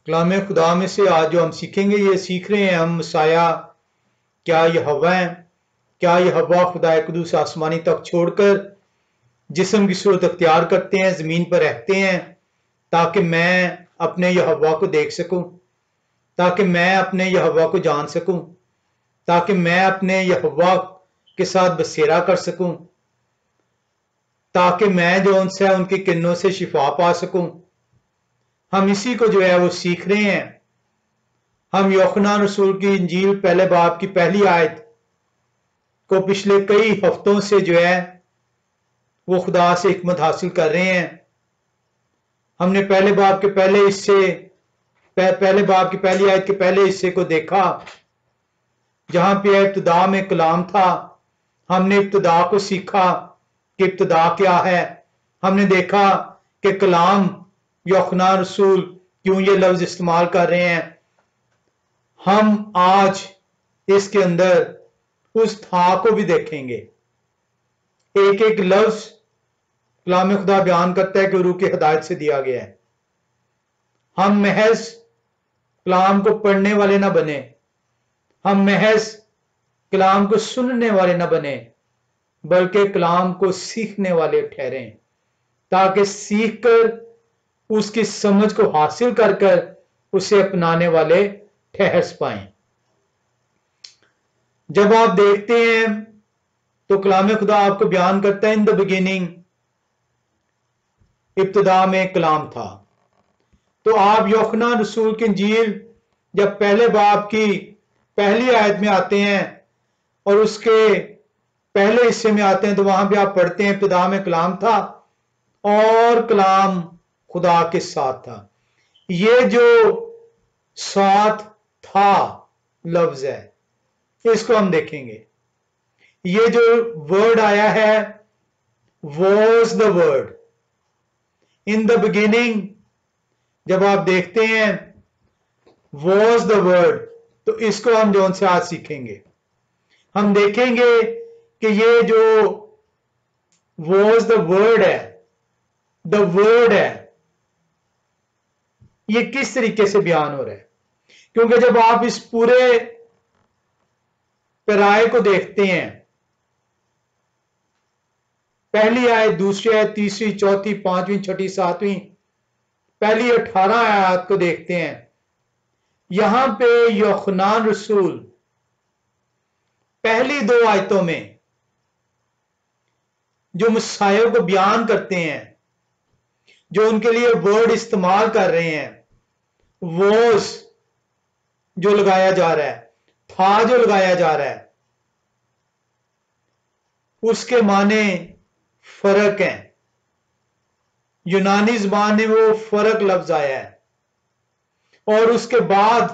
कलाम खुदा में से आज जो हम सीखेंगे, ये सीख रहे हैं हम मसाया क्या ये हवा है, क्या ये हवा खुदा कुदूस आसमानी तक छोड़कर जिस्म की सूरत अख्तियार करते हैं, जमीन पर रहते हैं, ताकि मैं अपने यह हवा को देख सकूं, ताकि मैं अपने यह हवा को जान सकूं, ताकि मैं अपने यह हवा के साथ बसेरा कर सकूं, ताकि मैं जो उनसे उनकी किरणों से शिफा पा सकूं। हम इसी को जो है वो सीख रहे हैं। हम यूहन्ना रसूल की इंजील पहले बाब की पहली आयत को पिछले कई हफ्तों से जो है वो खुदा से हिकमत हासिल कर रहे हैं। हमने पहले बाब के पहले हिस्से, पहले बाब की पहली आयत के पहले हिस्से को देखा, जहां पे इब्तिदा में कलाम था। हमने इब्तिदा को सीखा कि इब्तिदा क्या है। हमने देखा कि कलाम यूहन्ना रसूल क्यों ये लफ्ज इस्तेमाल कर रहे हैं। हम आज इसके अंदर उस था को भी देखेंगे। एक एक लफ्ज कलाम खुदा बयान करता है कि रूह की हिदायत से दिया गया है। हम महज कलाम को पढ़ने वाले ना बने, हम महज कलाम को सुनने वाले ना बने, बल्कि कलाम को सीखने वाले ठहरे, ताकि सीखकर उसकी समझ को हासिल कर कर उसे अपनाने वाले ठहर पाएं। जब आप देखते हैं तो कलाम खुदा आपको बयान करता है, इन द बिगिनिंग, इब्तिदा में कलाम था। तो आप यूहन्ना रसूल की इंजील जब पहले बाब की पहली आयत में आते हैं और उसके पहले हिस्से में आते हैं, तो वहां पे आप पढ़ते हैं इब्तिदा में कलाम था और कलाम खुदा के साथ था। ये जो साथ था लफ्ज है, इसको हम देखेंगे। ये जो वर्ड आया है, was the word, in the beginning, जब आप देखते हैं वॉज द वर्ड, तो इसको हम जो से आज सीखेंगे। हम देखेंगे कि ये जो वॉज द वर्ड है, द वर्ड है, ये किस तरीके से बयान हो रहा है। क्योंकि जब आप इस पूरे पैराए को देखते हैं, पहली आयत, दूसरी आयत, तीसरी, चौथी, पांचवीं, छठी, सातवीं, पहली 18 आयत को देखते हैं, यहां पे यूहन्ना रसूल पहली 2 आयतों में जो मसायों को बयान करते हैं, जो उनके लिए वर्ड इस्तेमाल कर रहे हैं, वॉज जो लगाया जा रहा है, था जो लगाया जा रहा है, उसके माने फर्क है। यूनानी ज़बान में वो फर्क लफ्ज आया है। और उसके बाद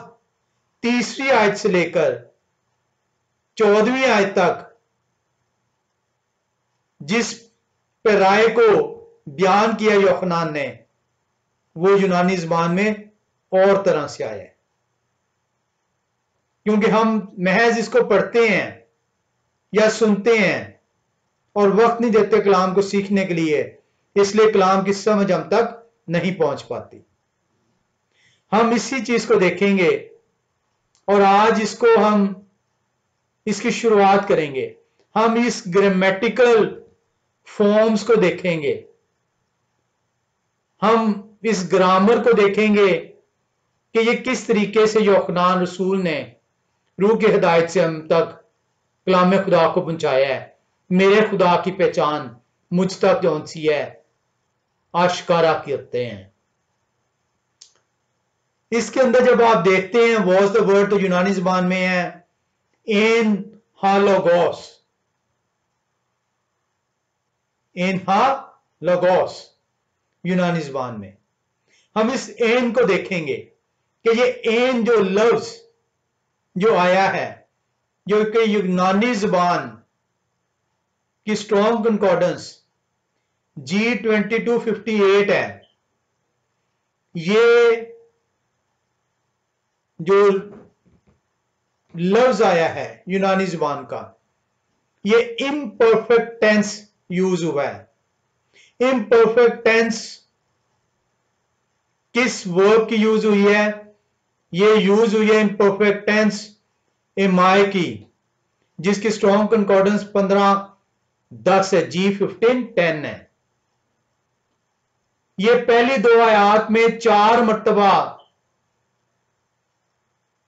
तीसरी आयत से लेकर 14वीं आयत तक जिस पैराए को बयान किया यूहन्ना ने, वो यूनानी ज़बान में और तरह से आया है। क्योंकि हम महज इसको पढ़ते हैं या सुनते हैं और वक्त नहीं देते कलाम को सीखने के लिए, इसलिए कलाम की समझ हम तक नहीं पहुंच पाती। हम इसी चीज को देखेंगे और आज इसको हम इसकी शुरुआत करेंगे। हम इस ग्रामेटिकल फॉर्म्स को देखेंगे, हम इस ग्रामर को देखेंगे कि ये किस तरीके से यूहन्ना रसूल ने रूह की हिदायत से हम तक कलाम खुदा को पहुंचाया है। मेरे खुदा की पहचान मुझ तक कौन सी है, आश्कारा करते हैं। इसके अंदर जब आप देखते हैं वॉज द वर्ड, तो यूनानी ज़बान में है एन हा लोगोस, एन हा लोगोस यूनानी ज़बान में। हम इस एन को देखेंगे कि ये एन जो लफ्ज जो आया है, जो कि यूनानी ज़बान की स्ट्रॉन्ग कंकॉर्डेंस G2258 है, ये जो लफ्ज आया है यूनानी ज़बान का, ये इम्परफेक्ट टेंस यूज हुआ है। इम्परफेक्ट टेंस किस वर्ब की यूज हुई है? ये यूज हुई है इम्परफेक्ट टेंस एमाई की, जिसकी स्ट्रॉन्ग कंकॉर्डेंस 15:10 है, G15:10 है। ये पहली दो आयात में 4 मरतबा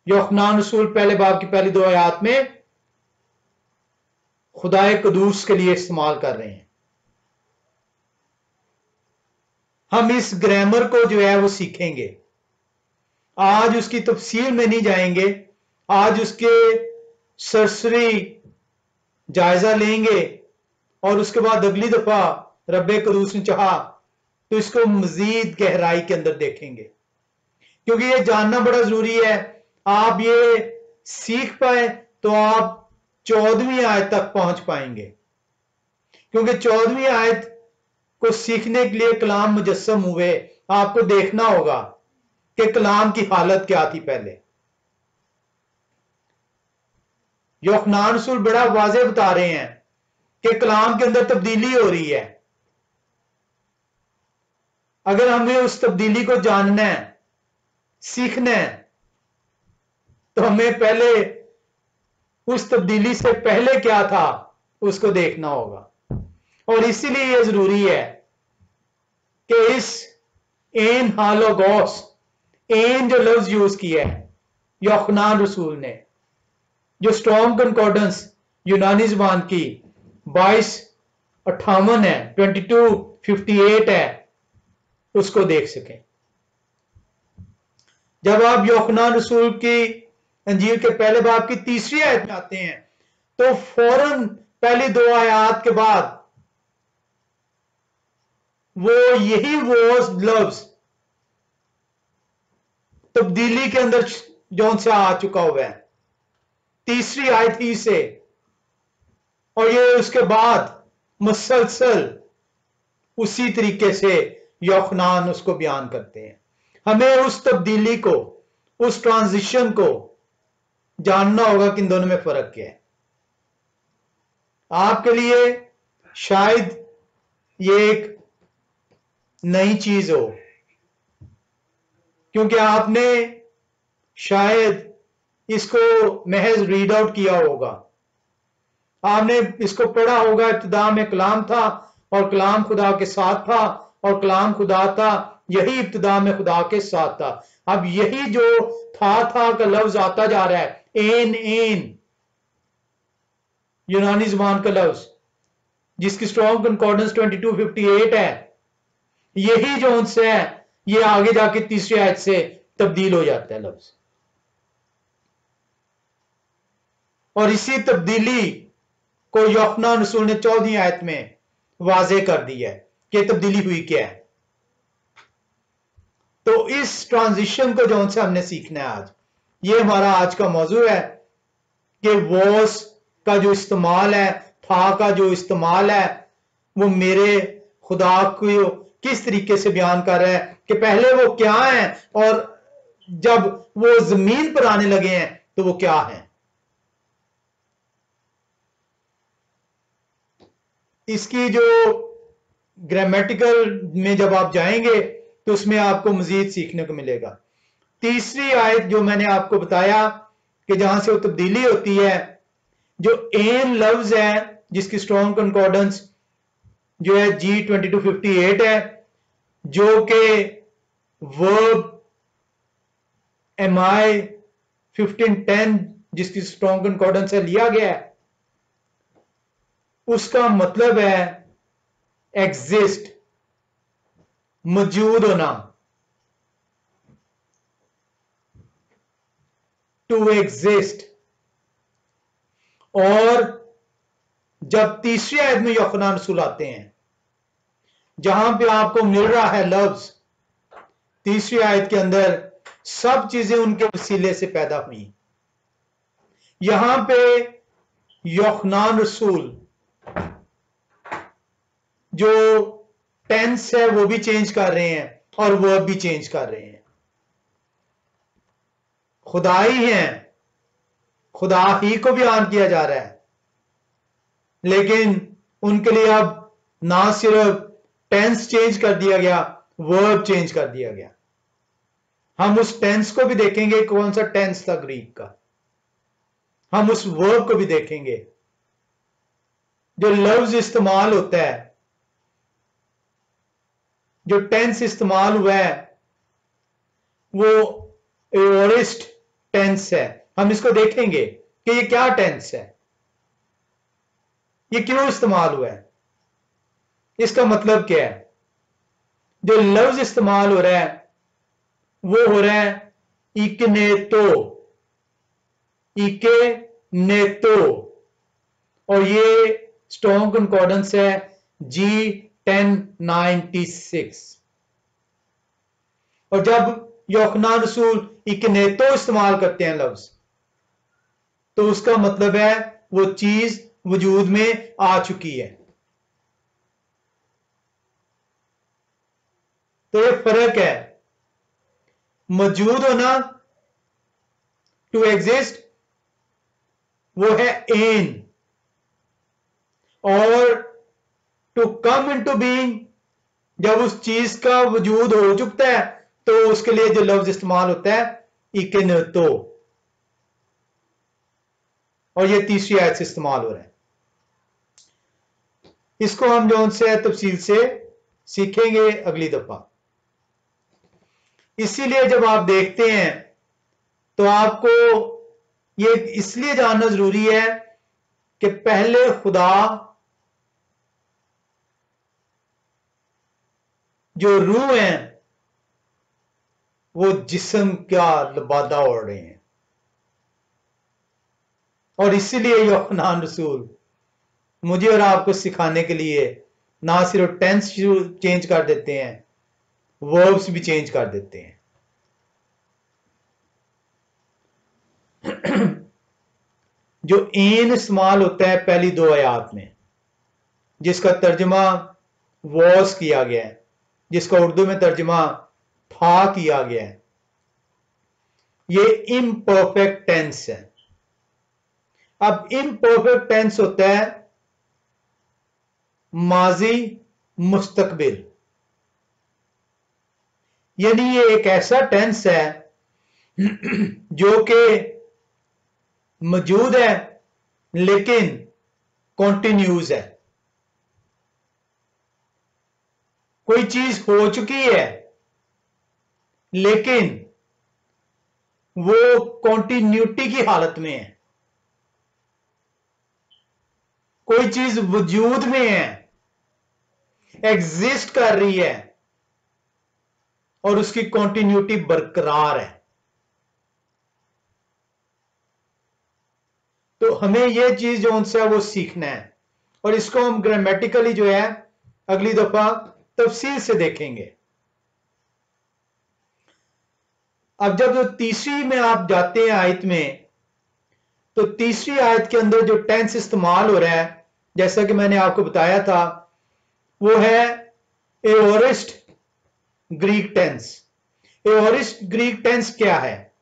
यूहन्ना रसूल पहले बाब की पहली दो आयात में खुदाए कदूस के लिए इस्तेमाल कर रहे हैं। हम इस ग्रामर को जो है वो सीखेंगे। आज उसकी तफसील में नहीं जाएंगे, आज उसके सरसरी जायजा लेंगे और उसके बाद अगली दफा रब्बे कदूस ने चाहा तो इसको मजीद गहराई के अंदर देखेंगे, क्योंकि ये जानना बड़ा जरूरी है। आप ये सीख पाए तो आप 14वीं आयत तक पहुंच पाएंगे, क्योंकि 14वीं आयत को सीखने के लिए कलाम मुजस्सम हुए। आपको देखना होगा कि कलाम की हालत क्या थी पहले। यूहन्ना रसूल बड़ा वाज़ेह बता रहे हैं कि कलाम के अंदर तब्दीली हो रही है। अगर हमें उस तब्दीली को जानना है, सीखना है, तो हमें पहले उस तब्दीली से पहले क्या था उसको देखना होगा। और इसीलिए यह जरूरी है कि इस एन हालोगोस, एन जो लफ्ज यूज किया है यूहन्ना रसूल ने, जो स्ट्रॉन्ग कंकॉर्डेंस यूनानी जुबान की 2258 है, 2258 है, उसको देख सकें। जब आप यूहन्ना रसूल की अंजील के पहले बाब की तीसरी आयत में आते हैं तो फौरन पहली दो आयत के बाद वो यही वो लफ्ज तब्दीली के अंदर जौन से आ चुका हुआ है तीसरी आयत ही से, और ये उसके बाद मुसलसल उसी तरीके से यूहन्ना उसको बयान करते हैं। हमें उस तब्दीली को, उस ट्रांजिशन को जानना होगा कि इन दोनों में फर्क क्या है। आपके लिए शायद ये एक नई चीज हो, क्योंकि आपने शायद इसको महज रीड आउट किया होगा, आपने इसको पढ़ा होगा। इब्तिदा में कलाम था और कलाम खुदा के साथ था और कलाम खुदा था, यही इब्तिदा में खुदा के साथ था। अब यही जो था का लफ्ज आता जा रहा है, एन एन यूनानी जुबान का लफ्ज जिसकी स्ट्रॉन्ग कंकॉर्डेंस 2258 है, यही जो उनसे है ये आगे जाके तीसरी आयत से तब्दील हो जाता है लफ्ज। और इसी तब्दीली को यूहन्ना रसूल ने 14वीं आयत में वाज़ेह कर दिया है कि तब्दीली हुई क्या है। तो इस ट्रांजिशन को जो से हमने सीखना है आज, ये हमारा आज का मौजू है कि वॉस का जो इस्तेमाल है, था का जो इस्तेमाल है, वो मेरे खुदा को किस तरीके से बयान कर रहा है कि पहले वो क्या है और जब वो जमीन पर आने लगे हैं तो वो क्या है। इसकी जो ग्रामेटिकल में जब आप जाएंगे तो उसमें आपको मजीद सीखने को मिलेगा। तीसरी आयत जो मैंने आपको बताया कि जहां से वो तब्दीली होती है, जो एन लफ्ज है जिसकी स्ट्रॉन्ग कंकॉर्डेंस जो है G2258 है, जो कि वर्ब एमाई 15:10 जिसकी स्ट्रॉन्ग कंकॉर्डेंस से लिया गया है, उसका मतलब है एग्जिस्ट, मौजूद होना, टू एग्जिस्ट। और जब तीसरी आयत में यूहन्ना रसूल आते हैं जहां पे आपको मिल रहा है लफ्ज, तीसरी आयत के अंदर सब चीजें उनके वसीले से पैदा हुई। यहां पे यूहन्ना रसूल जो टेंस है वो भी चेंज कर रहे हैं और वर्ब भी चेंज कर रहे हैं। खुदा ही है, खुदा ही को बयान किया जा रहा है, लेकिन उनके लिए अब ना सिर्फ टेंस चेंज कर दिया गया, वर्ब चेंज कर दिया गया। हम उस टेंस को भी देखेंगे, कौन सा टेंस था ग्रीक का। हम उस वर्ब को भी देखेंगे। जो लफ्ज इस्तेमाल होता है, जो टेंस इस्तेमाल हुआ है, वो एओरिस्ट टेंस है। हम इसको देखेंगे कि ये क्या टेंस है, ये क्यों इस्तेमाल हुआ है, इसका मतलब क्या है। जो लफ्ज इस्तेमाल हो रहा है वो हो रहा है इकनेतो, इके नेतो, और ये स्ट्रॉन्ग कंकॉर्डेंस है G1096। और जब यूहन्ना रसूल इकनेतो इस्तेमाल करते हैं लफ्ज, तो उसका मतलब है वो चीज वजूद में आ चुकी है। तो ये फर्क है। मौजूद होना, टू एग्जिस्ट, वो है एन, और टू कम इनटू बीइंग, जब उस चीज का वजूद हो चुकता है तो उसके लिए जो लफ्ज इस्तेमाल होता है इकनेतो, और ये तीसरी आयत से इस्तेमाल हो रहा है। इसको हम जो उनसे तफसील से सीखेंगे अगली दफा। इसीलिए जब आप देखते हैं तो आपको ये इसलिए जानना जरूरी है कि पहले खुदा जो रूह है वो जिस्म का लबादा ओढ़ रहे हैं, और इसीलिए यूहन्ना रसूल मुझे और आपको सिखाने के लिए ना सिर्फ टेंस चेंज कर देते हैं, वर्ब्स भी चेंज कर देते हैं। जो एन इस्तेमाल होता है पहली दो आयात में, जिसका तर्जमा वॉस किया गया है, जिसका उर्दू में तर्जमा था किया गया है, ये इम्परफेक्ट टेंस है। अब इम्परफेक्ट टेंस होता है माजी मुस्तकबिल, यानी ये एक ऐसा टेंस है जो कि मौजूद है लेकिन कॉन्टिन्यूज है। कोई चीज हो चुकी है लेकिन वो कॉन्टिन्यूटी की हालत में है। कोई चीज वजूद में है, एग्जिस्ट कर रही है, और उसकी कॉन्टिन्यूटी बरकरार है। तो हमें यह चीज जो उनसे वो सीखना है, और इसको हम ग्रामेटिकली जो है अगली दफा तफसील से देखेंगे। अब जब जो तीसरी में आप जाते हैं आयत में, तो तीसरी आयत के अंदर जो टेंस इस्तेमाल हो रहा है, जैसा कि मैंने आपको बताया था, वो है एओरिस्ट ग्रीक टेंस। एओरिस्ट ग्रीक टेंस क्या है?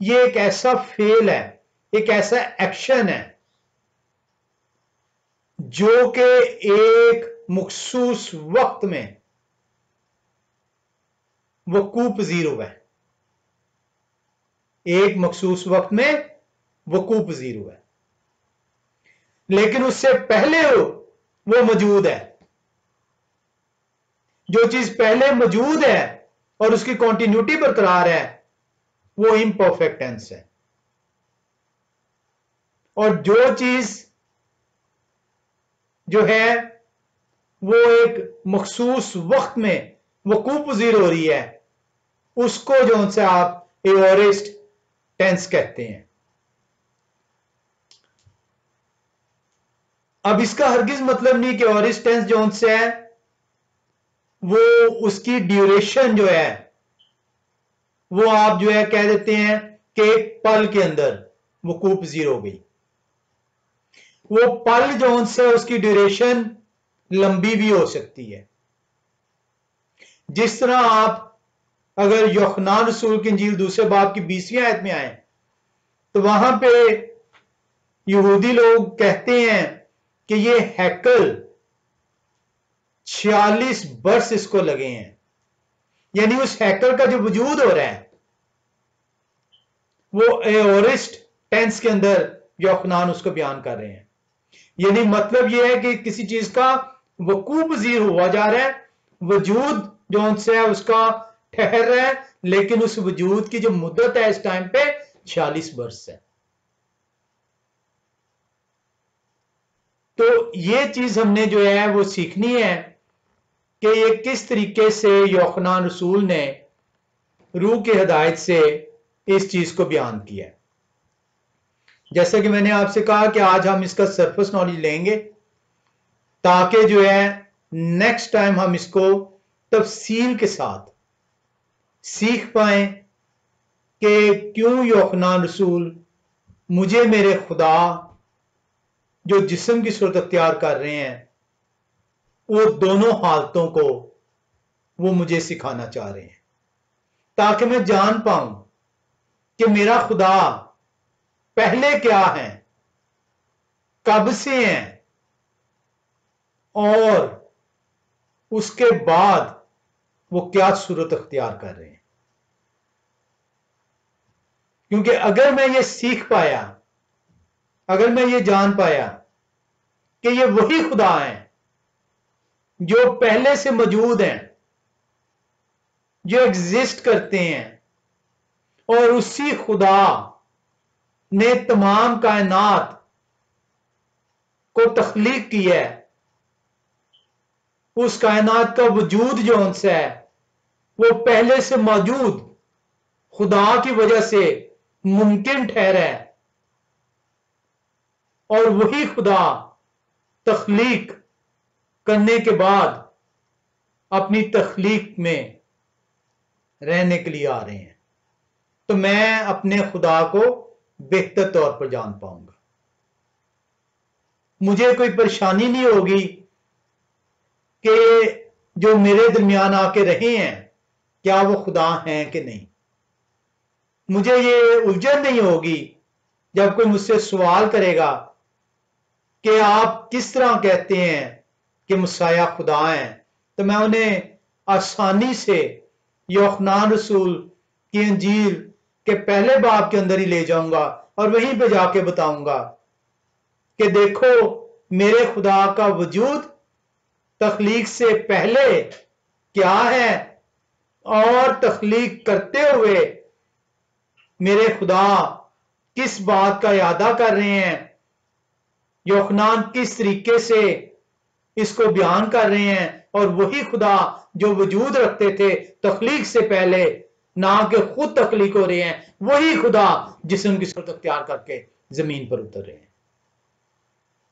ये एक ऐसा फेल है, एक ऐसा एक्शन है जो कि एक मखसूस वक्त में वकूफ पजीर हुआ है। एक मखसूस वक्त में वकूफ पजीर हुआ है, लेकिन उससे पहले वो मौजूद है। जो चीज पहले मौजूद है और उसकी कॉन्टिन्यूटी बरकरार है, वो इम्परफेक्ट टेंस है। और जो चीज जो है वो एक मखसूस वक्त में वकूफ पजीर हो रही है, उसको जो उनसे आप एओरिस्ट टेंस कहते हैं। अब इसका हरगिज मतलब नहीं कि एओरिस्ट टेंस जो उनसे है वो उसकी ड्यूरेशन जो है वो आप जो है कह देते हैं कि एक पल के अंदर वकूफ पजीर हो गई। वो पल जो उनसे उसकी ड्यूरेशन लंबी भी हो सकती है। जिस तरह आप अगर यूहन्ना रसूल की इंजील दूसरे बाब की 20वीं आयत में आए, तो वहां पे यहूदी लोग कहते हैं कि ये हैकल 46 बरस इसको लगे हैं, यानी उस हैकल का जो वजूद हो रहा है वो एओरिस्ट टेंस के अंदर यूहन्नान उसको बयान कर रहे हैं। यानी मतलब ये है कि किसी चीज का वकूअ पजीर हुआ जा रहा है, वजूद जो उनसे है उसका ठहर रहा है, लेकिन उस वजूद की जो मुद्दत है इस टाइम पे 46 बरस है। तो ये चीज हमने जो है वो सीखनी है कि ये किस तरीके से यूहन्नान रसूल ने रूह की हिदायत से इस चीज को बयान किया है। जैसा कि मैंने आपसे कहा कि आज हम इसका सरफेस नॉलेज लेंगे ताकि जो है नेक्स्ट टाइम हम इसको तफसील के साथ सीख पाए कि क्यों यूहन्नान रसूल मुझे मेरे खुदा जो जिस्म की सूरत अख्तियार कर रहे हैं वो दोनों हालतों को वो मुझे सिखाना चाह रहे हैं, ताकि मैं जान पाऊं कि मेरा खुदा पहले क्या है, कब से हैं और उसके बाद वो क्या सूरत अख्तियार कर रहे हैं। क्योंकि अगर मैं ये सीख पाया, अगर मैं ये जान पाया कि ये वही खुदा हैं जो पहले से मौजूद हैं, जो एग्जिस्ट करते हैं, और उसी खुदा ने तमाम कायनात को तख्लीक किया है, उस कायनात का वजूद जो उनसे है वो पहले से मौजूद खुदा की वजह से मुमकिन ठहरा है, और वही खुदा तख्लीक करने के बाद अपनी तख्लीक में रहने के लिए आ रहे हैं। तो मैं अपने खुदा को बेहतर तौर पर जान पाऊंगा, मुझे कोई परेशानी नहीं होगी कि जो मेरे दरमियान आके रहे हैं क्या वो खुदा हैं कि नहीं। मुझे ये उलझन नहीं होगी जब कोई मुझसे सवाल करेगा कि आप किस तरह कहते हैं कि मसाया खुदा हैं, तो मैं उन्हें आसानी से यूहन्नान रसूल की इंजील के पहले बाब के अंदर ही ले जाऊंगा और वहीं पे जाके बताऊंगा कि देखो मेरे खुदा का वजूद तख्लीक से पहले क्या है, और तख्लीक करते हुए मेरे खुदा किस बात का इरादा कर रहे हैं, यूहन्नान किस तरीके से इसको बयान कर रहे हैं। और वही खुदा जो वजूद रखते थे तख्लीक से पहले, ना कि खुद तख्लीक हो रहे हैं, वही खुदा जिस्म की सूरत अख्तियार करके जमीन पर उतर रहे हैं।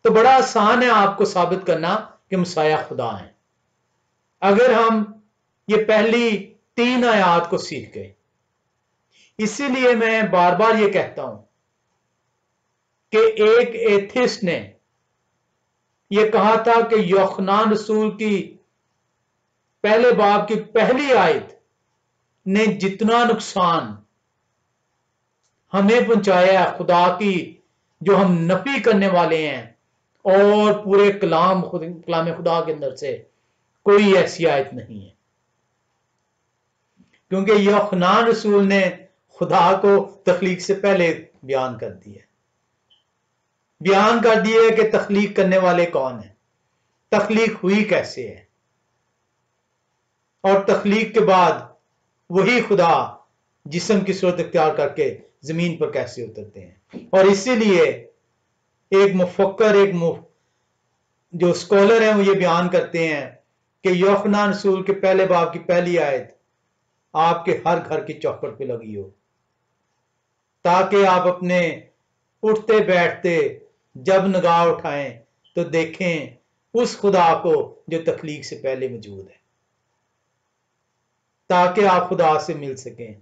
तो बड़ा आसान है आपको साबित करना कि मसाया खुदा है, अगर हम ये पहली 3 आयात को सीख गए। इसीलिए मैं बार बार ये कहता हूं कि एक एथिस्ट ने यह कहा था कि यूहन्नान रसूल की पहले बाब की पहली आयत ने जितना नुकसान हमें पहुंचाया है खुदा की जो हम नफी करने वाले हैं, और पूरे कलाम खुदा के अंदर से कोई ऐसी आयत नहीं है, क्योंकि यूहन्नान रसूल ने खुदा को तख्लीक से पहले बयान कर दिया कि तख्लीक करने वाले कौन है, तख्लीक हुई कैसे है, और तख्लीक के बाद वही खुदा जिस्म की सूरत इख्तियार करके जमीन पर कैसे उतरते हैं। और इसीलिए एक मुफक्कर, जो स्कॉलर हैं वो ये बयान करते हैं कि यूहन्नान रसूल के पहले बाब की पहली आयत आपके हर घर की चौखट पे लगी हो, ताकि आप अपने उठते बैठते जब निगाह उठाएं तो देखें उस खुदा को जो तख्लीक से पहले मौजूद है, ताकि आप खुदा से मिल सकें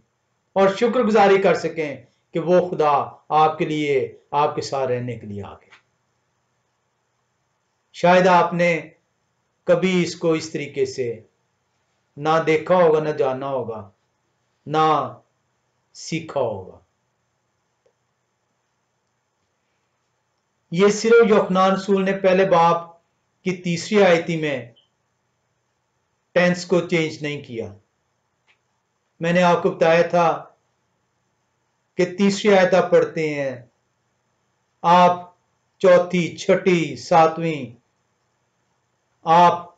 और शुक्रगुजारी कर सकें कि वो खुदा आपके लिए, आपके साथ रहने के लिए आ गए। शायद आपने कभी इसको इस तरीके से ना देखा होगा, ना जाना होगा, ना सीखा होगा। ये सिर्फ यूहन्नान रसूल ने पहले बाब की तीसरी आयती में टेंस को चेंज नहीं किया। मैंने आपको बताया था कि तीसरी आयत आप पढ़ते हैं, आप चौथी, छठी, सातवीं, आप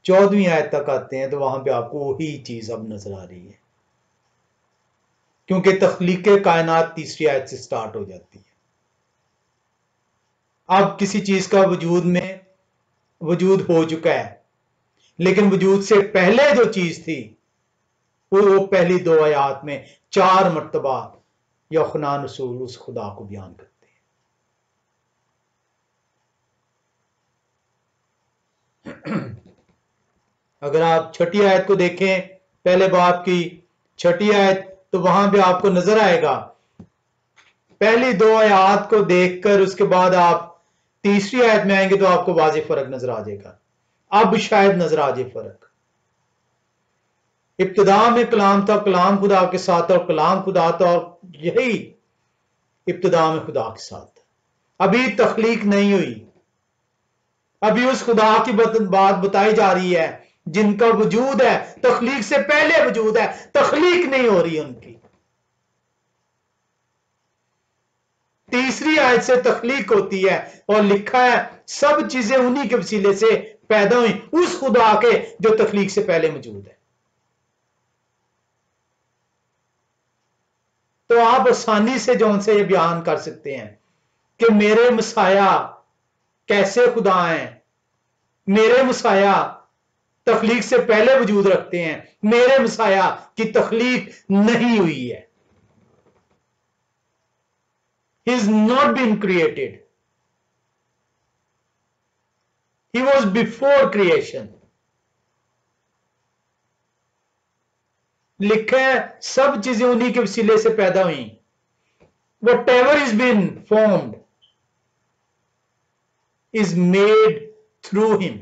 14वीं आयत तक आते हैं तो वहां पे आपको वही चीज अब नजर आ रही है, क्योंकि तख्लीक कायनात तीसरी आयत से स्टार्ट हो जाती है। अब किसी चीज का वजूद हो चुका है, लेकिन वजूद से पहले जो चीज थी वो पहली 2 आयत में 4 मरतबा यूहन्ना रसूल उस खुदा को बयान करते हैं। अगर आप छठी आयत को देखें, पहले बाब की छठी आयत, तो वहां पे आपको नजर आएगा, पहली 2 आयत को देखकर उसके बाद आप तीसरी आयत में आएंगे तो आपको वाज़ेह फर्क नजर आ जाएगा। अब शायद नजर आ जाए फर्क। इब्तिदा में कलाम था, कलाम खुदा के साथ, और कलाम खुदा था, और यही इब्तिदा में खुदा के साथ था। अभी तख्लीक नहीं हुई, अभी उस खुदा की बात बताई जा रही है जिनका वजूद है, तख्लीक से पहले वजूद है, तख्लीक नहीं हो रही उनकी। तीसरी आयत से तख्लीक होती है और लिखा है सब चीजें उन्हीं के वसीले से पैदा हुई, उस खुदा के जो तख्लीक से पहले मौजूद है। तो आप आसानी से जो उनसे ये बयान कर सकते हैं कि मेरे मसाया कैसे खुदा हैं, मेरे मसाया तख्लीक से पहले वजूद रखते हैं, मेरे मसाया की तख्लीक नहीं हुई है। He is not been created. He was before creation. लिखा है सब चीजें उन्हीं के वसीले से पैदा हुई। Whatever is been formed is made through him.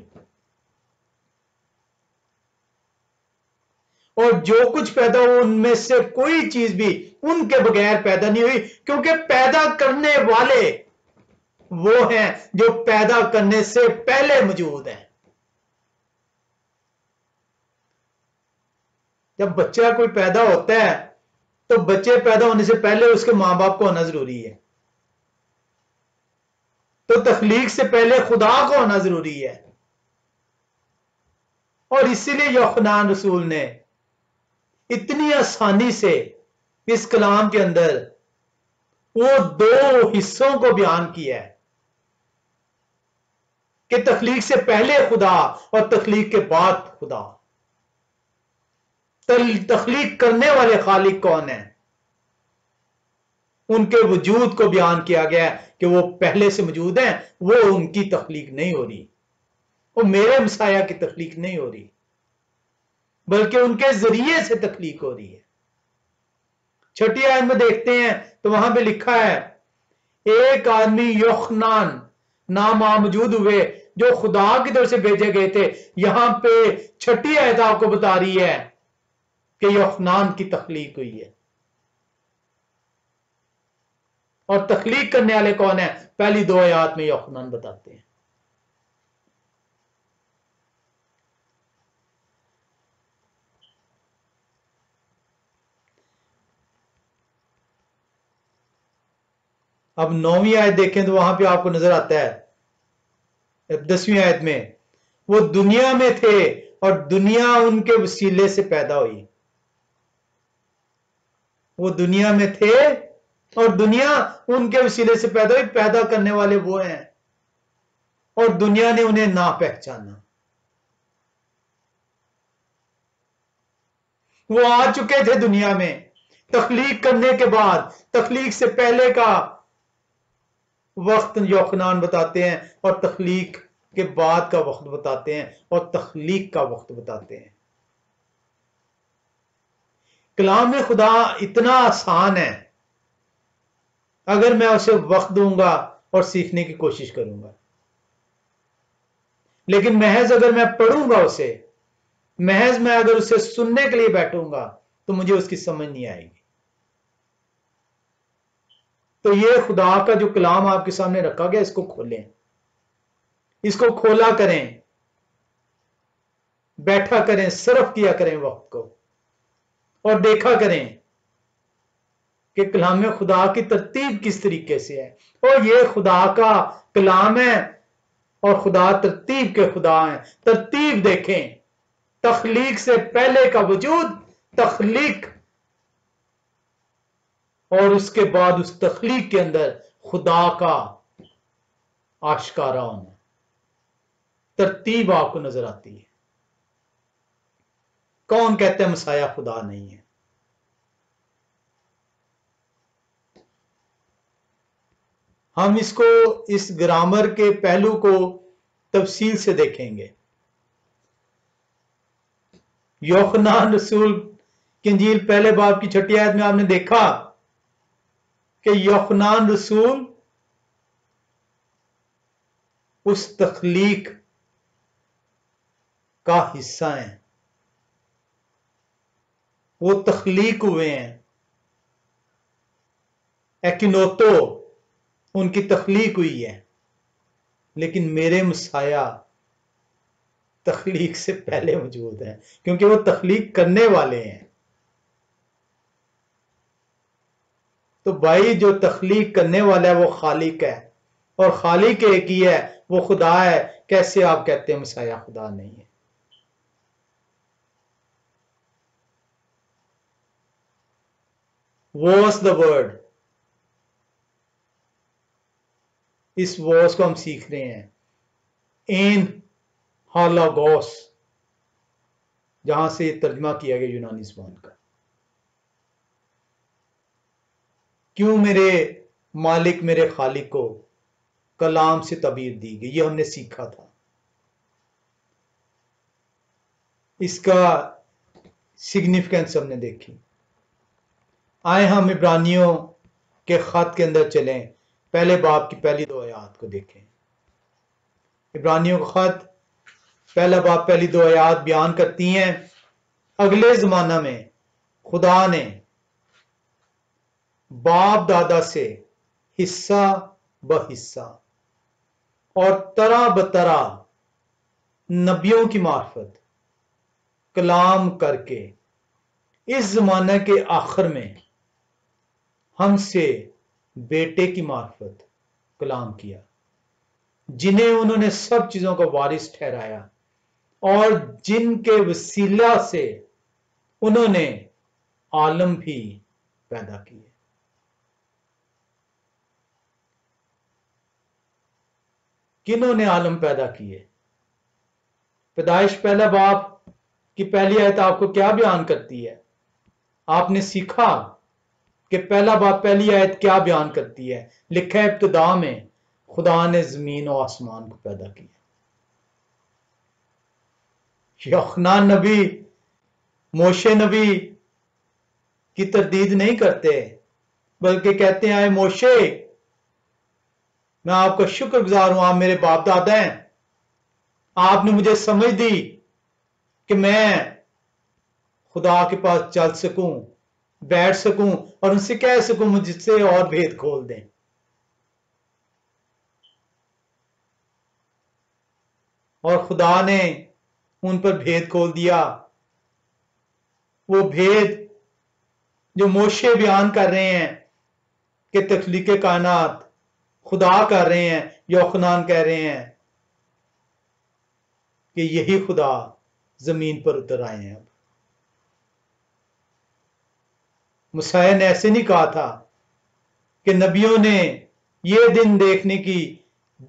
और जो कुछ पैदा हो उनमें से कोई चीज भी उनके बगैर पैदा नहीं हुई, क्योंकि पैदा करने वाले वो हैं जो पैदा करने से पहले मौजूद हैं। जब बच्चा कोई पैदा होता है तो बच्चे पैदा होने से पहले उसके मां बाप को होना जरूरी है, तो तख्लीक से पहले खुदा को होना जरूरी है। और इसीलिए यूहन्ना रसूल ने इतनी आसानी से इस कलाम के अंदर वो 2 हिस्सों को बयान किया है कि तख्लीक से पहले खुदा और तख्लीक के बाद खुदा। तख्लीक करने वाले खालिक कौन है, उनके वजूद को बयान किया गया कि वो पहले से मौजूद हैं, वो उनकी तख्लीक नहीं हो रही, वो मेरे मसाया की तख्लीक नहीं हो रही, बल्कि उनके जरिए से तख्लीक हो रही है। छठी आयत में देखते हैं तो वहां पे लिखा है एक आदमी यूहन्ना नाम मौजूद हुए जो खुदा की तरफ से भेजे गए थे। यहां पे छठी आयत आपको बता रही है कि यूहन्ना की तख्लीक हुई है। और तख्लीक करने वाले कौन है, पहली 2 आयत में यूहन्ना बताते हैं। अब 9वीं आयत देखें तो वहां पे आपको नजर आता है 10वीं आयत में, वो दुनिया में थे और दुनिया उनके वसीले से पैदा हुई। वो दुनिया में थे और दुनिया उनके वसीले से पैदा हुई, पैदा करने वाले वो हैं और दुनिया ने उन्हें ना पहचाना। वो आ चुके थे दुनिया में तख्लीक करने के बाद, तख्लीक से पहले का वक्त यूहन्ना बताते हैं और तख्लीक के बाद का वक्त बताते हैं और तख्लीक का वक्त बताते हैं। कलाम में खुदा इतना आसान है, अगर मैं उसे वक्त दूंगा और सीखने की कोशिश करूंगा, लेकिन महज अगर मैं पढ़ूंगा उसे, महज मैं अगर उसे सुनने के लिए बैठूंगा तो मुझे उसकी समझ नहीं आएगी। तो ये खुदा का जो कलाम आपके सामने रखा गया, इसको खोलें, इसको खोला करें, बैठा करें, सर्फ किया करें वक्त को, और देखा करें कि कलाम खुदा की तरतीब किस तरीके से है, और ये खुदा का कलाम है और खुदा तरतीब के खुदा हैं। तरतीब देखें, तख्लीक से पहले का वजूद, तख्लीक, और उसके बाद उस तख्लीक के अंदर खुदा का आश्कारा होना। तरतीब आपको नजर आती है। कौन कहते हैं मसाया खुदा नहीं है? हम इसको, इस ग्रामर के पहलू को तफसील से देखेंगे। यूहन्ना रसूल की इंजील पहले बाब की 6 आयत में आपने देखा कि यूहन्ना रसूल उस तख्लीक का हिस्सा हैं, वो तख्लीक हुए हैं। एकिनोतो उनकी तख्लीक हुई है, लेकिन मेरे मसाया तख्लीक से पहले मौजूद हैं, क्योंकि वो तख्लीक करने वाले हैं। तो भाई, जो तख्लीक करने वाला है वो खालिक है, और खालिक एक ही है, वो खुदा है। कैसे आप कहते हैं मसाया खुदा नहीं है? वॉस द वर्ड, इस वॉस को हम सीख रहे हैं। एन हालागोस, जहां से तर्जमा किया गया यूनानी ज़बान का। क्यों मेरे मालिक, मेरे खालिक को कलाम से तबीर दी गई, ये हमने सीखा था। इसका सिग्निफिकेंस हमने देखी। आए हम इब्रानियों के खत के अंदर चलें, पहले बाब की पहली 2 आयत को देखें। इब्रानियों का खत पहला बाब पहली 2 आयत बयान करती हैं, अगले जमाना में खुदा ने बाप दादा से हिस्सा ब हिस्सा और तरह बतरह नबियों की मार्फत कलाम करके इस जमाने के आखिर में हमसे बेटे की मार्फत कलाम किया, जिन्हें उन्होंने सब चीजों का वारिस ठहराया और जिनके वसीला से उन्होंने आलम भी पैदा किए। किन्होंने आलम पैदा किए? पैदाइश पहला बाब की पहली आयत आपको क्या बयान करती है? आपने सीखा कि पहला बाब पहली आयत क्या बयान करती है? लिखा है, इब्तिदा में खुदा ने जमीन और आसमान को पैदा किया। यूहन्ना नबी मोशे नबी की तरदीद नहीं करते, बल्कि कहते हैं, आए मोशे, मैं आपका शुक्रगुजार हूं, आप मेरे बाप दादा हैं, आपने मुझे समझ दी कि मैं खुदा के पास चल सकूं, बैठ सकूं और उनसे कह सकूं मुझसे और भेद खोल दें। और खुदा ने उन पर भेद खोल दिया। वो भेद जो मोशे बयान कर रहे हैं कि तख्लीक कायनात खुदा कर रहे हैं, यूहन्ना कह रहे हैं कि यही खुदा जमीन पर उतर आए हैं। अब मुसाया ने ऐसे नहीं कहा था कि नबियों ने यह दिन देखने की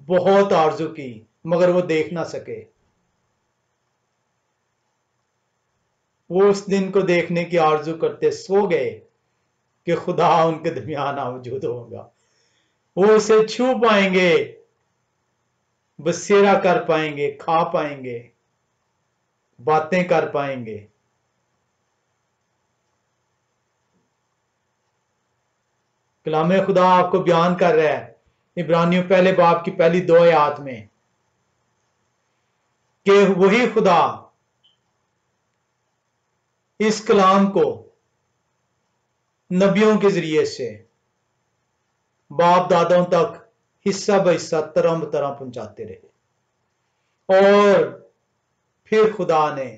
बहुत आरजू की मगर वो देख ना सके। वो उस दिन को देखने की आरजू करते सो गए कि खुदा उनके दरमियान मौजूद होगा, वो उसे छू पाएंगे, बसेरा कर पाएंगे, खा पाएंगे, बातें कर पाएंगे। कलाम खुदा आपको बयान कर रहा है इब्रानियों पहले बाब की पहली 2 आयत में कि वही खुदा इस कलाम को नबियों के जरिए से बाप दादाओं तक हिस्सा ब हिस्सा तरह ब तरह पहुंचाते रहे, और फिर खुदा ने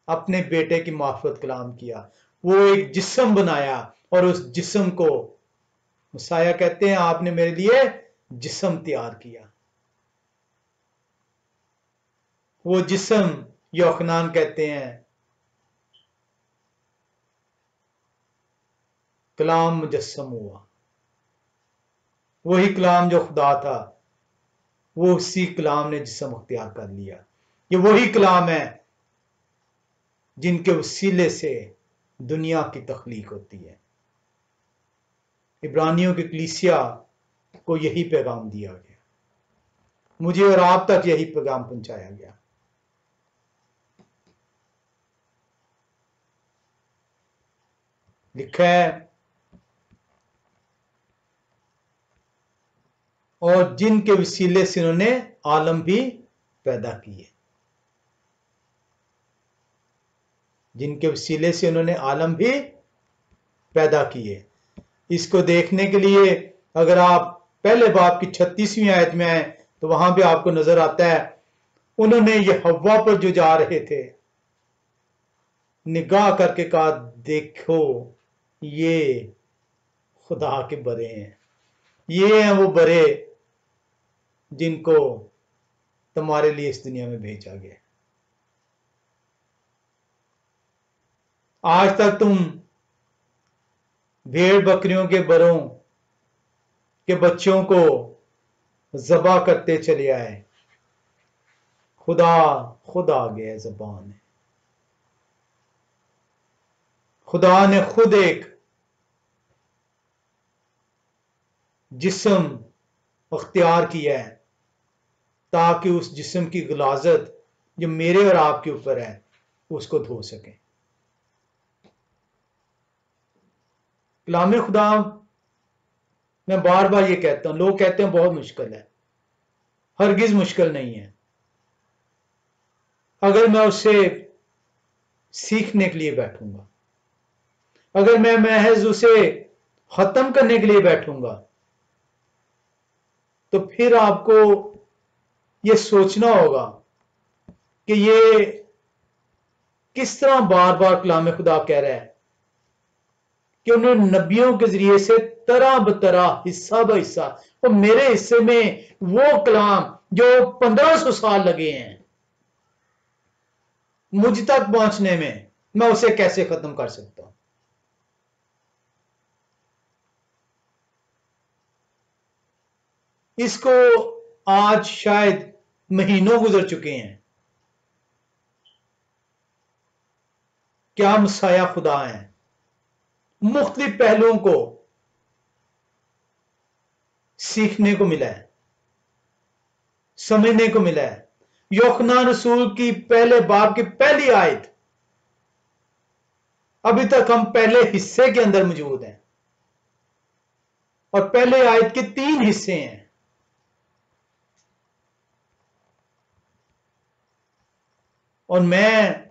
अपने बेटे की मार्फत कलाम किया। वो एक जिस्म बनाया और उस जिस्म को मुसाया कहते हैं आपने मेरे लिए जिस्म तैयार किया। वो जिस्म योखनान कहते हैं कलाम मुजस्सम हुआ। वही कलाम जो खुदा था वो उसी कलाम ने जिस्म अख्तियार कर लिया। ये वही कलाम है जिनके वसीले से दुनिया की तख्लीक होती है। इब्रानियों की कलीसिया को यही पैगाम दिया गया, मुझे और आप तक यही पैगाम पहुंचाया गया। लिखा है और जिनके वसीले से उन्होंने आलम भी पैदा किए, जिनके वसीले से उन्होंने आलम भी पैदा किए। इसको देखने के लिए अगर आप पहले बाब की 36वीं आयत में आए तो वहां भी आपको नजर आता है उन्होंने ये हव्वा पर जो जा रहे थे निगाह करके कहा देखो ये खुदा के बरे हैं, ये हैं वो बरे जिनको तुम्हारे लिए इस दुनिया में भेजा गया। आज तक तुम भेड़ बकरियों के बरों के बच्चों को ज़बा करते चले आए, खुदा खुद आ गया ज़बान है। खुदा ने खुद एक जिस्म अख्तियार किया है ताकि उस जिस्म की गलाजत जो मेरे और आपके ऊपर है उसको धो सके। कलाम खुदा मैं बार बार ये कहता हूं, लोग कहते हैं बहुत मुश्किल है, हरगिज मुश्किल नहीं है अगर मैं उससे सीखने के लिए बैठूंगा, अगर मैं महज उसे खत्म करने के लिए बैठूंगा तो फिर आपको ये सोचना होगा कि ये किस तरह बार बार कलाम खुदा कह रहा है कि उन्होंने नबियों के जरिए से तरह बतरह हिस्सा ब हिस्सा और मेरे हिस्से में वो कलाम जो 1500 साल लगे हैं मुझ तक पहुंचने में, मैं उसे कैसे खत्म कर सकता हूं। इसको आज शायद महीनों गुजर चुके हैं, क्या मसाया खुदा है, मुख्तलिफ पहलुओं को सीखने को मिला है, समझने को मिला है। यूहन्ना रसूल की पहले बाब की पहली आयत, अभी तक हम पहले हिस्से के अंदर मौजूद हैं और पहले आयत के 3 हिस्से हैं। और मैं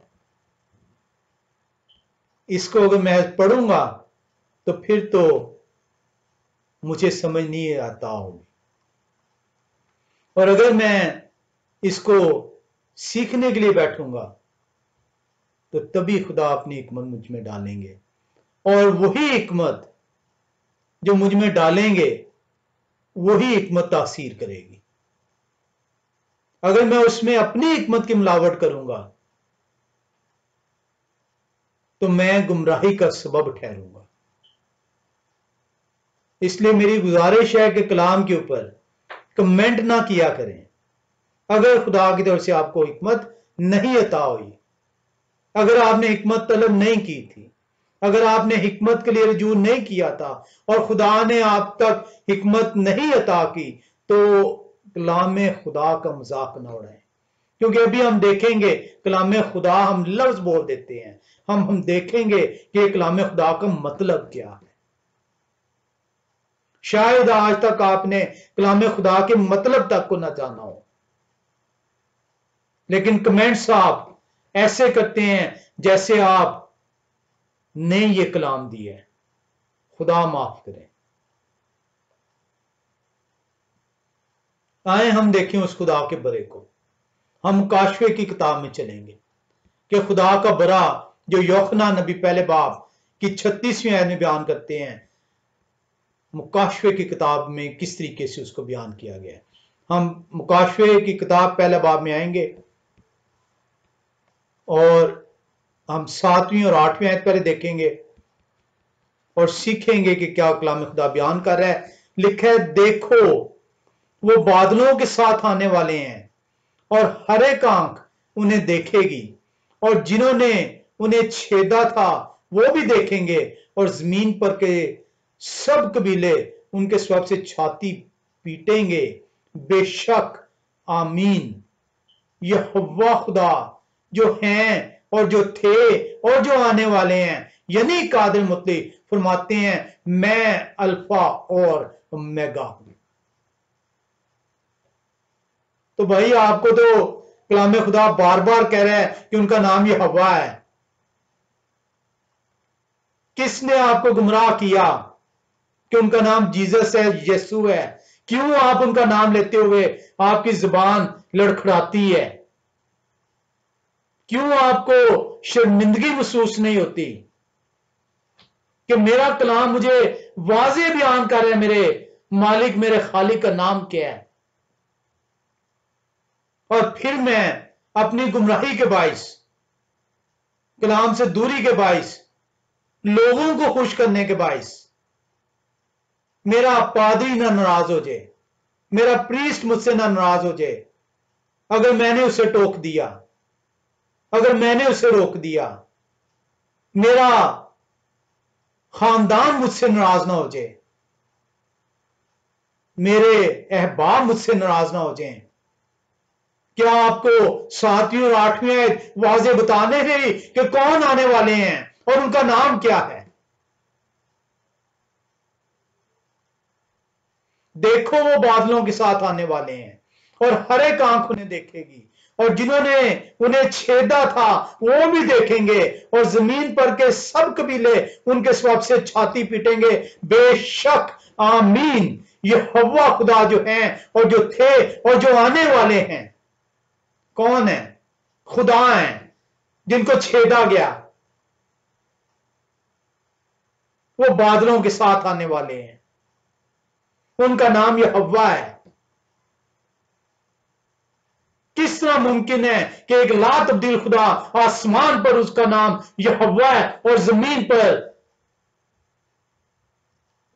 इसको अगर मैं पढ़ूंगा तो फिर तो मुझे समझ नहीं आता होगी, और अगर मैं इसको सीखने के लिए बैठूंगा तो तभी खुदा अपनी हिकमत मुझ में डालेंगे, और वही हिकमत जो मुझ में डालेंगे वही हिकमत तासीर करेगी। अगर मैं उसमें अपनी हिकमत की मिलावट करूंगा तो मैं गुमराही का सबब ठहरूंगा। इसलिए मेरी गुजारिश है कि कलाम के ऊपर कमेंट ना किया करें अगर खुदा की तरफ से आपको हिकमत नहीं अता हुई, अगर आपने हिकमत तलब नहीं की थी, अगर आपने हिकमत के लिए रजू नहीं किया था और खुदा ने आप तक हिकमत नहीं अता की, तो कलाम खुदा का मजाक न उड़ाएं। क्योंकि अभी हम देखेंगे कलाम खुदा, हम लफ्ज बोल देते हैं, हम देखेंगे कि कलाम खुदा का मतलब क्या है। शायद आज तक आपने कलाम खुदा के मतलब तक को ना जाना हो, लेकिन कमेंट्स आप ऐसे करते हैं जैसे आप ने ये कलाम दिया है। खुदा माफ करें। आए हम देखें उस खुदा के बरे को। हम काशफे की किताब में चलेंगे कि खुदा का बरा जो यूहन्ना नबी पहले बाब की 36वीं आयत में बयान करते हैं। मुकाशवे की किताब में किस तरीके से उसको बयान किया गया है। हम मुकाशवे की किताब पहले बाब में आएंगे और हम 7वीं और 8वीं आयत पहले देखेंगे और सीखेंगे कि क्या कलाम खुदा बयान कर रहा है। लिखा है, देखो वो बादलों के साथ आने वाले हैं और हर एक आंख उन्हें देखेगी और जिन्होंने उन्हें छेदा था वो भी देखेंगे और जमीन पर के सब कबीले उनके स्वभाव से छाती पीटेंगे। बेशक आमीन। यहोवा खुदा जो हैं और जो थे और जो आने वाले हैं, यानी कादिर मुतलक फरमाते हैं, मैं अल्फा और ओमेगा हूं। तो भाई आपको तो कलाम खुदा बार बार कह रहा है कि उनका नाम यहोवा है। किसने आपको गुमराह किया कि उनका नाम जीसस है, यीशु है? क्यों आप उनका नाम लेते हुए आपकी जुबान लड़खड़ाती है? क्यों आपको शर्मिंदगी महसूस नहीं होती कि मेरा कलाम मुझे वाज़े बयान कर रहा है, मेरे मालिक मेरे खालिक का नाम क्या है, और फिर मैं अपनी गुमराही के बाइस, कलाम से दूरी के बाइस, लोगों को खुश करने के बाइस मेरा पादरी ना नाराज हो जाए, मेरा प्रीस्ट मुझसे ना नाराज हो जाए अगर मैंने उसे टोक दिया, अगर मैंने उसे रोक दिया, मेरा खानदान मुझसे नाराज ना हो जाए, मेरे अहबाब मुझसे नाराज ना हो जाएं। क्या आपको 7वीं और 8वीं आयत वाज़े बताने हैं कि कौन आने वाले हैं और उनका नाम क्या है? देखो वो बादलों के साथ आने वाले हैं और हर एक आंख उन्हें देखेगी और जिन्होंने उन्हें छेदा था वो भी देखेंगे और जमीन पर के सब कबीले उनके स्वभाव से छाती पीटेंगे। बेशक आमीन। यहोवा खुदा जो हैं और जो थे और जो आने वाले हैं, कौन है? खुदा हैं जिनको छेदा गया, वो बादलों के साथ आने वाले हैं, उनका नाम यहोवा है। किस तरह मुमकिन है कि एक ला तब्दील खुदा आसमान पर उसका नाम यहोवा है और जमीन पर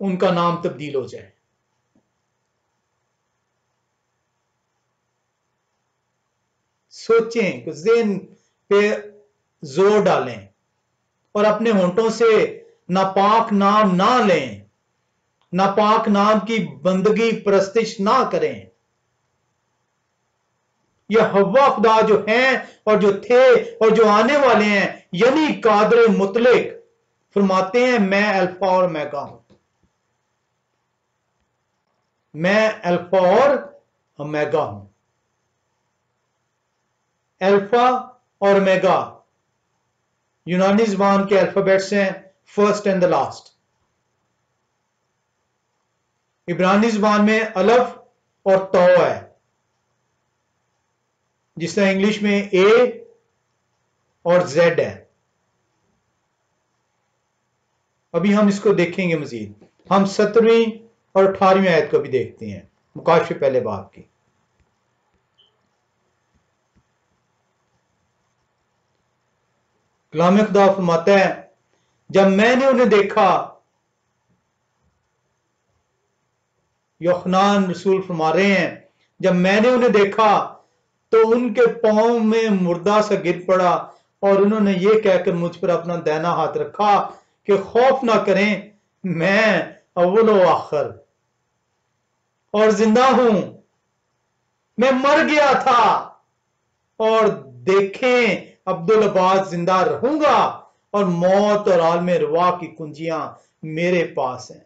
उनका नाम तब्दील हो जाए? सोचें, कुछ ज़हन पे जोर डालें और अपने होंठों से नापाक नाम ना लें, नापाक नाम की बंदगी परस्तिश ना करें। यहोवा खुदा जो हैं और जो थे और जो आने वाले हैं, यानी कादिर मुतलक फरमाते हैं, मैं अल्फा और ओमेगा हूं। मैं अल्फा और ओमेगा हूं। अल्फा और ओमेगा यूनानी ज़बान के अल्फाबेट्स हैं, फर्स्ट एंड द लास्ट। इब्रानी ज़बान में अलफ और तौ है, जिस तरह इंग्लिश में ए और जेड है। अभी हम इसको देखेंगे मजीद। हम 17वीं और 18वीं आयत को भी देखते हैं, मुकाशे पहले बाब की। कलाम खुदा फरमाता है, जब मैंने उन्हें देखा, यूहन्ना रसूल फरमा रहे हैं, जब मैंने उन्हें देखा तो उनके पांव में मुर्दा सा गिर पड़ा और उन्होंने ये कहकर मुझ पर अपना दाहिना हाथ रखा कि खौफ ना करें, मैं अव्वल व आखिर और जिंदा हूं। मैं मर गया था और देखें अब्दुल अब्बास जिंदा रहूंगा और मौत और आलम रवा की कुंजियां मेरे पास हैं।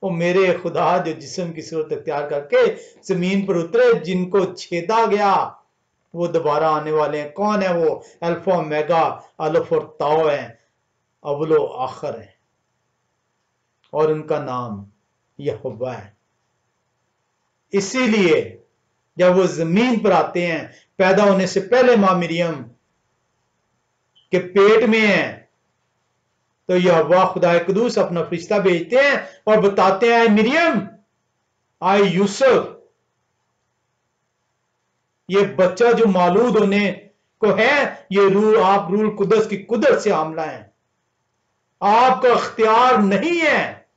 वो मेरे खुदा जो जिस्म की सूरत अख्तियार करके जमीन पर उतरे, जिनको छेदा गया, वो दोबारा आने वाले हैं। कौन है वो? अल्फा ओमेगा, अलफ और ताओ है, अव्वलो आखिर है, और उनका नाम यहोवा है। इसीलिए जब वो जमीन पर आते हैं, पैदा होने से पहले मां मरियम के पेट में है, तो यहोवा खुदा कुदूस अपना फरिश्ता भेजते हैं और बताते हैं, मिरियम, आई यूसुफ, ये बच्चा जो मालूद होने को है, ये रूह, आप रूह कुदस की कुदरत से आमला है। आपका अख्तियार नहीं है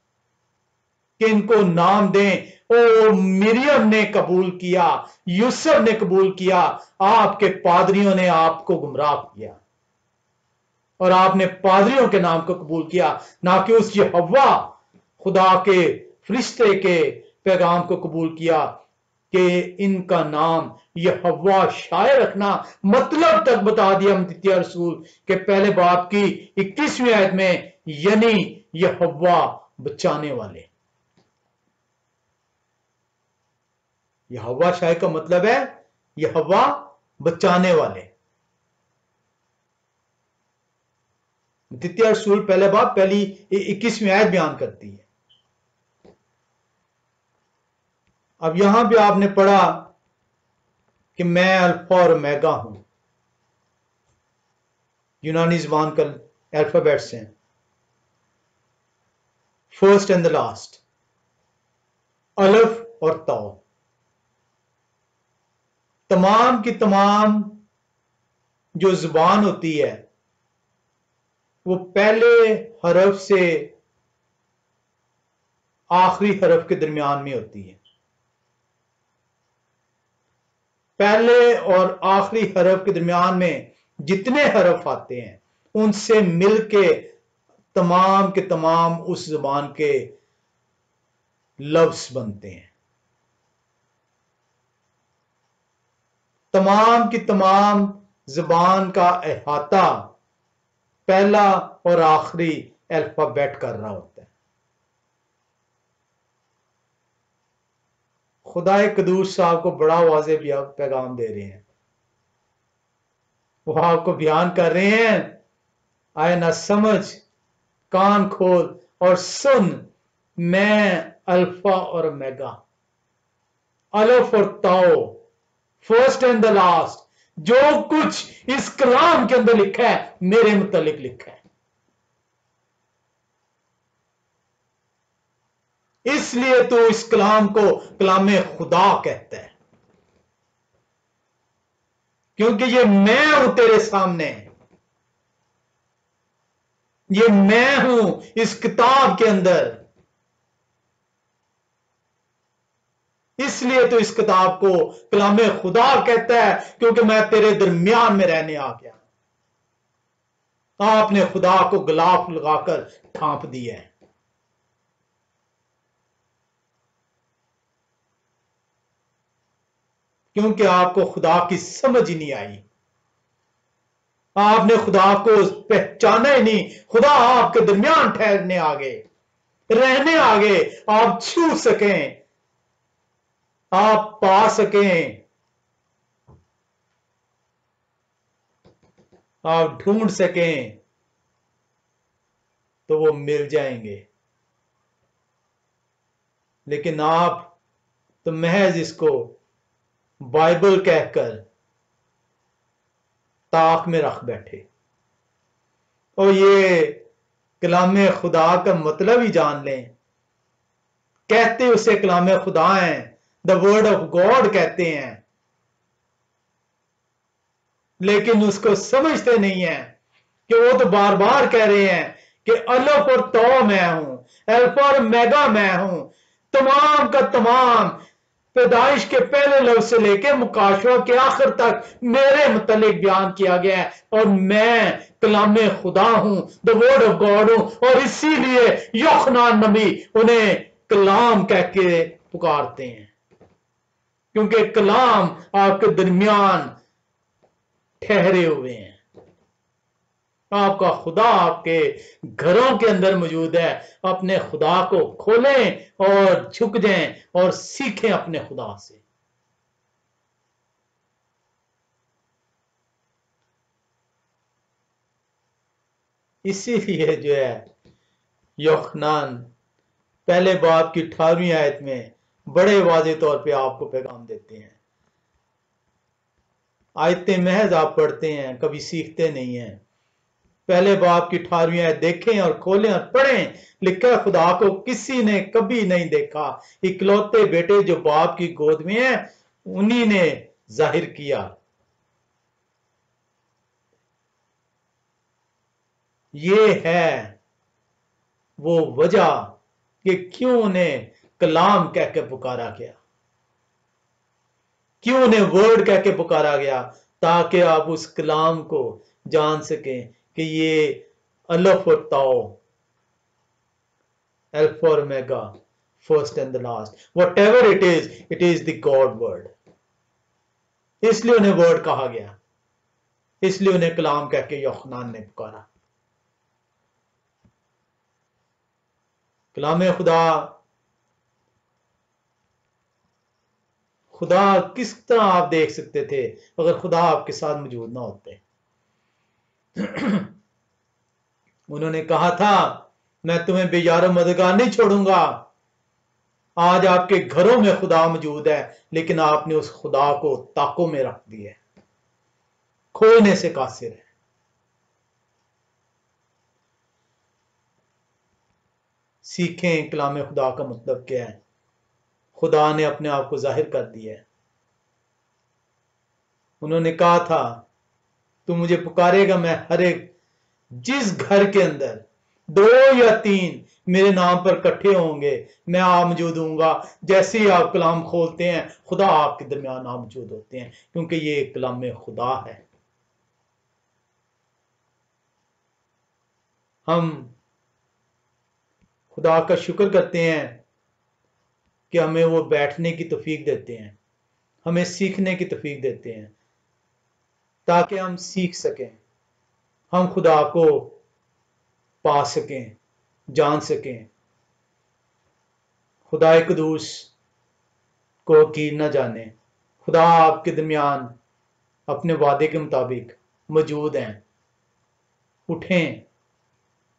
कि इनको नाम दें। ओ, मिरियम ने कबूल किया, यूसुफ ने कबूल किया, आपके पादरियों ने आपको गुमराह किया और आपने पादरियों के नाम को कबूल किया, ना कि उस यहोवा खुदा के फरिश्ते के पैगाम को कबूल किया कि इनका नाम यहोवा शायर रखना। मतलब तक बता दिया मत्ती रसूल के पहले बाब की 21वीं आयत में, यानी यहोवा बचाने वाले। यहोवा शायर का मतलब है यहोवा बचाने वाले। मत्ती रसूल पहले बाब पहली 21वीं आयत बयान करती है। अब यहां भी आपने पढ़ा कि मैं अल्फा और ओमेगा हूं। यूनानी ज़बान का अल्फाबेट्स हैं, फर्स्ट एंड द लास्ट, अलिफ और ताऊ। तमाम की तमाम जो जुबान होती है वो पहले हरफ से आखिरी हरफ के दरमियान में होती है। पहले और आखिरी हरफ के दरमियान में जितने हरफ आते हैं उनसे मिलके तमाम के तमाम उस जुबान के लफ्ज बनते हैं। तमाम की तमाम जुबान का अहाता पहला और आखिरी अल्फाबेट कर रहा होता है। खुदाए कदूस साहब को बड़ा वाज़े पैगाम दे रहे हैं। वो आपको बयान कर रहे हैं, आए ना समझ, कान खोल और सुन, मैं अल्फा और ओमेगा, अलिफ और ताओ, फर्स्ट एंड द लास्ट। जो कुछ इस कलाम के अंदर लिखा है मेरे मुतालिक लिखा है। इसलिए तो इस कलाम को कलामे खुदा कहता है, क्योंकि ये मैं हूं तेरे सामने, ये मैं हूं इस किताब के अंदर। इसलिए तो इस किताब को कलामे खुदा कहता है, क्योंकि मैं तेरे दरमियान में रहने आ गया। आपने खुदा को गिलाफ लगाकर ढांप दिया है। क्योंकि आपको खुदा की समझ ही नहीं आई, आपने खुदा को पहचाना ही नहीं। खुदा आपके दरमियान ठहरने आ गए, रहने आ गए, आप छू सकें, आप पा सकें, आप ढूंढ सकें, तो वो मिल जाएंगे। लेकिन आप तो महज इसको बाइबल कहकर ताक में रख बैठे और ये कलामे खुदा का मतलब ही जान लें। कहते उसे कलामे खुदा हैं, द वर्ड ऑफ गॉड कहते हैं, लेकिन उसको समझते नहीं है कि वो तो बार बार कह रहे हैं कि अलिफ और तौ मैं हूं, अल्फा और ओमेगा मैं हूं। तमाम का तमाम पैदाइश के पहले लफ्ज से लेकर मुकाशवा के आखिर तक मेरे मुतालिक बयान किया गया है और मैं कलामे खुदा हूं, द वर्ड ऑफ गॉड हूं। और इसीलिए यूहन्ना नबी उन्हें कलाम कह के पुकारते हैं, क्योंकि कलाम आपके दरमियान ठहरे हुए हैं। आपका खुदा आपके घरों के अंदर मौजूद है। अपने खुदा को खोलें और झुक जाएं और सीखें अपने खुदा से। इसीलिए जो है यूहन्ना पहले बाब की 18वीं आयत में बड़े वाज़े तौर पे आपको पैगाम देते हैं। आयतें महज आप पढ़ते हैं, कभी सीखते नहीं हैं। पहले बाब की 18वीं आयत देखें और खोलें और पढ़ें। लिखा है खुदा को किसी ने कभी नहीं देखा, इकलौते बेटे जो बाप की गोद में है उन्हीं ने जाहिर किया। ये है वो वजह कि क्यों उन्हें कलाम कह के पुकारा गया, क्यों उन्हें वर्ड कह के पुकारा गया, ताकि आप उस कलाम को जान सकें कि ये अल्फ और ताओ, अल्फा और omega, first and the last, whatever it is the God word. इसलिए उन्हें वर्ड कहा गया, इसलिए उन्हें कलाम कह के यूहन्ना ने पुकारा। कलाम खुदा, खुदा किस तरह आप देख सकते थे अगर खुदा आपके साथ मौजूद ना होते। उन्होंने कहा था मैं तुम्हें बेयारो मददगार नहीं छोड़ूंगा। आज आपके घरों में खुदा मौजूद है, लेकिन आपने उस खुदा को ताकों में रख दिया, खोने से कासिर है। सीखें कलाम खुदा का मतलब क्या है। खुदा ने अपने आप को जाहिर कर दिया है। उन्होंने कहा था तू मुझे पुकारेगा, मैं हर एक जिस घर के अंदर 2 या 3 मेरे नाम पर इकट्ठे होंगे मैं आ मौजूद हूंगा। जैसे ही आप कलाम खोलते हैं खुदा आपके दरमियान आ मौजूद होते हैं, क्योंकि ये कलाम खुदा है। हम खुदा का शुक्र करते हैं कि हमें वो बैठने की तौफीक देते हैं, हमें सीखने की तौफीक देते हैं, ताकि हम सीख सकें, हम खुदा को पा सकें, जान सकें। खुदा कुदूस को की न जाने, खुदा आपके दरमियान अपने वादे के मुताबिक मौजूद हैं। उठें,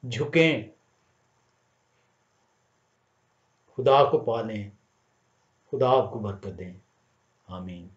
झुकें, खुदा को पालें, खुदा आपको बरकत दें। आमीन।